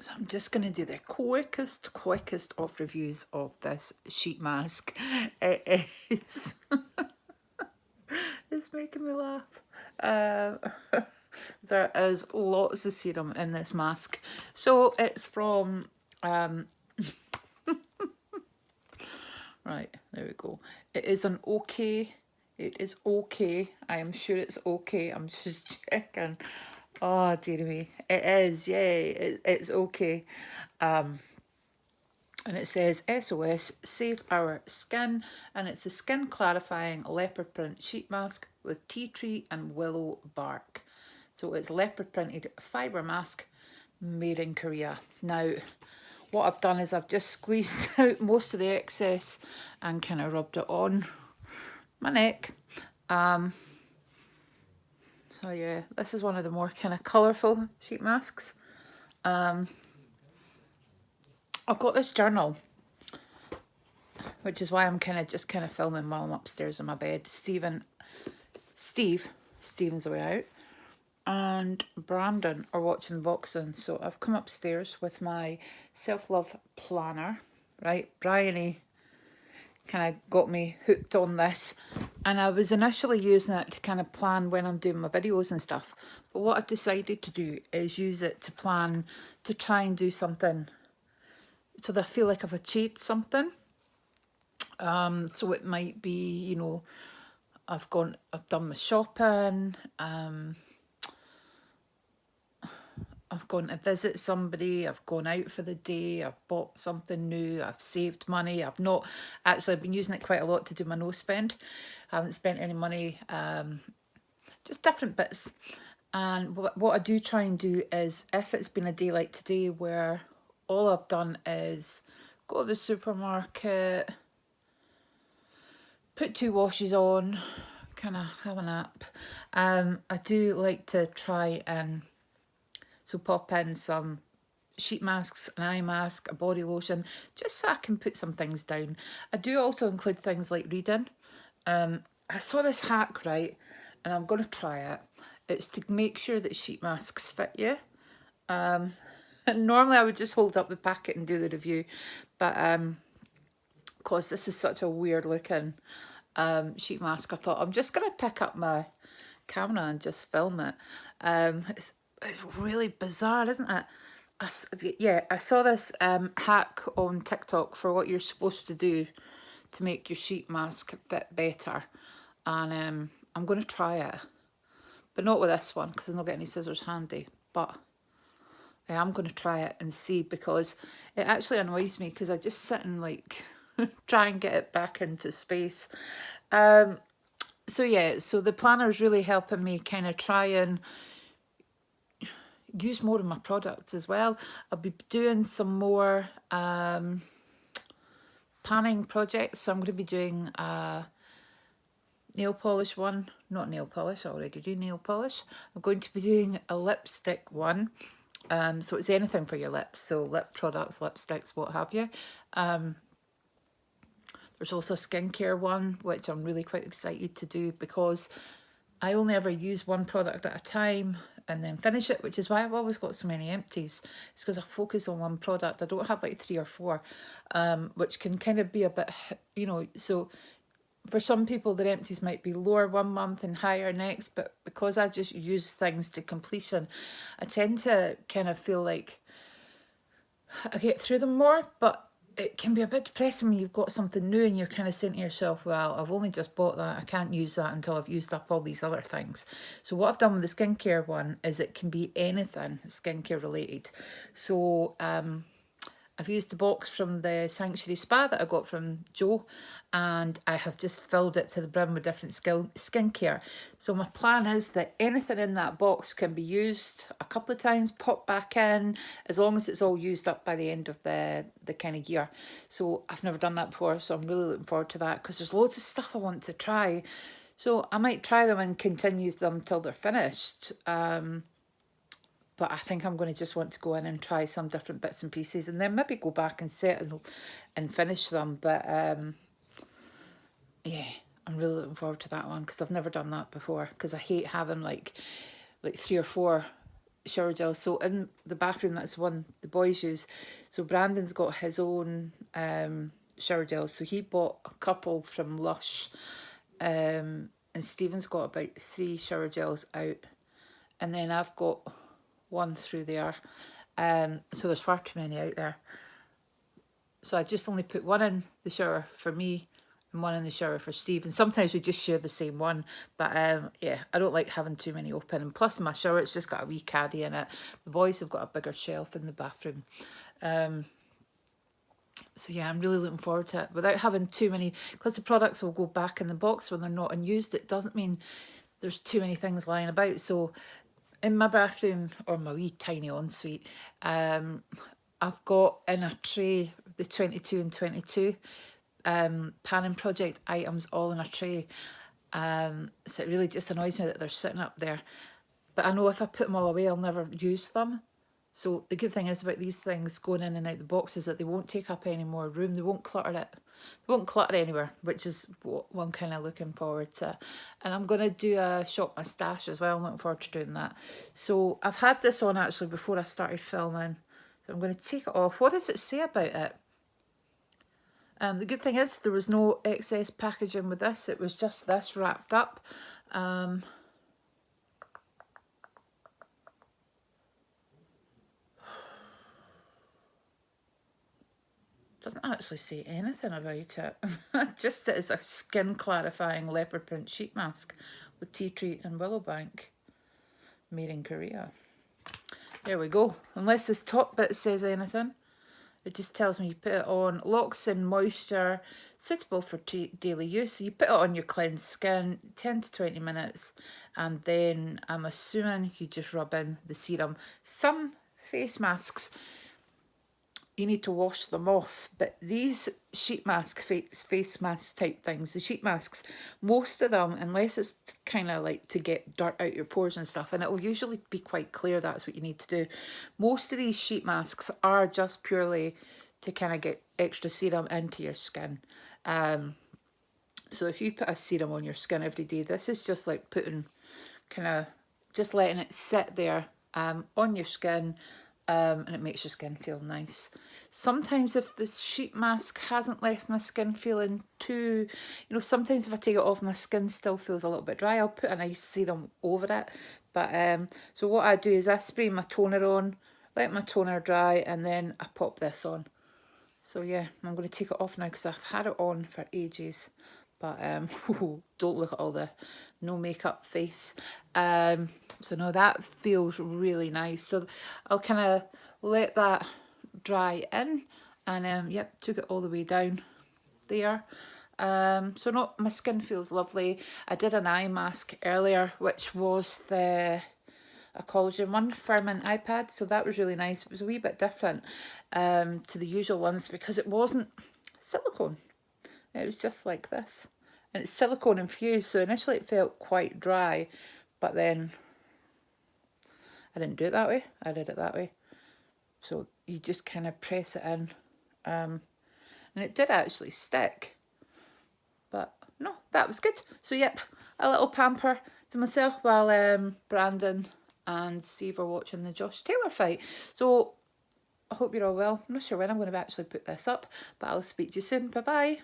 So I'm just going to do the quickest of reviews of this sheet mask. It is, it's making me laugh. There is lots of serum in this mask. So it's from, right, there we go. It is an okay. It is okay. I am sure it's okay. I'm just checking. Oh, dear me. It is, yay. It's okay. And it says SOS, save our skin. And it's a skin clarifying leopard print sheet mask with tea tree and willow bark. So it's leopard printed fibre mask made in Korea. Now, what I've done is I've just squeezed out most of the excess and kind of rubbed it on my neck. So yeah, this is one of the more kind of colourful sheet masks. I've got this journal, which is why I'm just kind of filming while I'm upstairs in my bed. Steven's away out, and Brandon are watching boxing. So I've come upstairs with my self-love planner, right? Bryony kind of got me hooked on this, and I was initially using it to kind of plan when I'm doing my videos and stuff. But what I've decided to do is use it to plan, to try and do something so that I feel like I've achieved something. So it might be, you know, I've done my shopping, I've gone to visit somebody, I've gone out for the day, I've bought something new, I've saved money. I've been using it quite a lot to do my no spend. I haven't spent any money, just different bits. And what I do try and do is, if it's been a day like today where all I've done is go to the supermarket, put 2 washes on, kind of have a nap, I do like to try and pop in some sheet masks, an eye mask, a body lotion, just so I can put some things down. I do also include things like reading. I saw this hack, right, and I'm going to try it. It's to make sure that sheet masks fit you. And normally I would just hold up the packet and do the review, but because this is such a weird looking sheet mask, I thought I'm just going to pick up my camera and just film it. It's really bizarre, isn't it? I saw this hack on TikTok for what you're supposed to do to make your sheet mask fit better, and I'm going to try it, but not with this one because I've not got any scissors handy. But I am going to try it and see, because it actually annoys me because I just sit and like try and get it back into space. So yeah, so the planner is really helping me kind of try and use more of my products as well. I'll be doing some more panning projects. So I'm going to be doing a nail polish one. Not nail polish, I already do nail polish. I'm going to be doing a lipstick one. So it's anything for your lips. So lip products, lipsticks, what have you. There's also a skincare one, which I'm really quite excited to do because I only ever use one product at a time and then finish it, which is why I've always got so many empties. It's because I focus on one product. I don't have like 3 or 4, which can kind of be a bit, you know, so for some people their empties might be lower one month and higher next, but because I just use things to completion, I tend to kind of feel like I get through them more. But it can be a bit depressing when you've got something new and you're kind of saying to yourself, well, I've only just bought that, I can't use that until I've used up all these other things. So what I've done with the skincare one is it can be anything skincare related. So I've used the box from the Sanctuary Spa that I got from Joe, and I have just filled it to the brim with different skincare. So my plan is that anything in that box can be used a couple of times, pop back in, as long as it's all used up by the end of the kind of year. So I've never done that before, so I'm really looking forward to that because there's loads of stuff I want to try. So I might try them and continue them till they're finished. But I think I'm going to just want to go in and try some different bits and pieces and then maybe go back and settle and finish them. But yeah, I'm really looking forward to that one because I've never done that before, because I hate having like 3 or 4 shower gels. So in the bathroom, that's one the boys use. So Brandon's got his own shower gels. So he bought a couple from Lush, and Stephen's got about 3 shower gels out, and then I've got one through there. So there's far too many out there. So I just only put one in the shower for me and one in the shower for Steve. And sometimes we just share the same one. But yeah, I don't like having too many open. And plus my shower, it's just got a wee caddy in it. The boys have got a bigger shelf in the bathroom. So yeah, I'm really looking forward to it. Without having too many, because the products will go back in the box when they're not unused, it doesn't mean there's too many things lying about. So in my bathroom, or my wee tiny ensuite, I've got in a tray the 22 and 22 Panning Project items all in a tray. So it really just annoys me that they're sitting up there. But I know if I put them all away, I'll never use them. So the good thing is about these things going in and out the boxes that they won't take up any more room. They won't clutter it. They won't clutter anywhere, which is what I'm kind of looking forward to. And I'm going to do a shop my stash as well. I'm looking forward to doing that. So I've had this on actually before I started filming. So I'm going to take it off. What does it say about it? The good thing is there was no excess packaging with this. It was just this wrapped up. Doesn't actually say anything about it. Just that it's a skin clarifying leopard print sheet mask with tea tree and willowbank, made in Korea. There we go. Unless this top bit says anything, it just tells me you put it on, locks in moisture, suitable for daily use. So you put it on your cleansed skin, 10 to 20 minutes, and then I'm assuming you just rub in the serum. Some face masks, you need to wash them off, but these sheet mask, face mask type things, the sheet masks, most of them, unless it's kind of like to get dirt out your pores and stuff, and it will usually be quite clear that's what you need to do. Most of these sheet masks are just purely to kind of get extra serum into your skin. So if you put a serum on your skin every day, this is just like putting, kind of just letting it sit there on your skin, and it makes your skin feel nice. Sometimes if this sheet mask hasn't left my skin feeling too, sometimes if I take it off, my skin still feels a little bit dry. I'll put a nice serum over it. But so what I do is I spray my toner on, let my toner dry, and then I pop this on. So yeah, I'm going to take it off now because I've had it on for ages. But don't look at all the no makeup face. So no, that feels really nice. So I'll kind of let that dry in, and yep, took it all the way down there. So no, my skin feels lovely. I did an eye mask earlier, which was a collagen one from an iPad, so that was really nice. It was a wee bit different to the usual ones because it wasn't silicone. It was just like this, and it's silicone infused, so initially it felt quite dry, but then I didn't do it that way, I did it that way. So you just kind of press it in, and it did actually stick, but no, that was good. So yep, a little pamper to myself while Brandon and Steve are watching the Josh Taylor fight. So I hope you're all well. I'm not sure when I'm going to actually put this up, but I'll speak to you soon. Bye bye.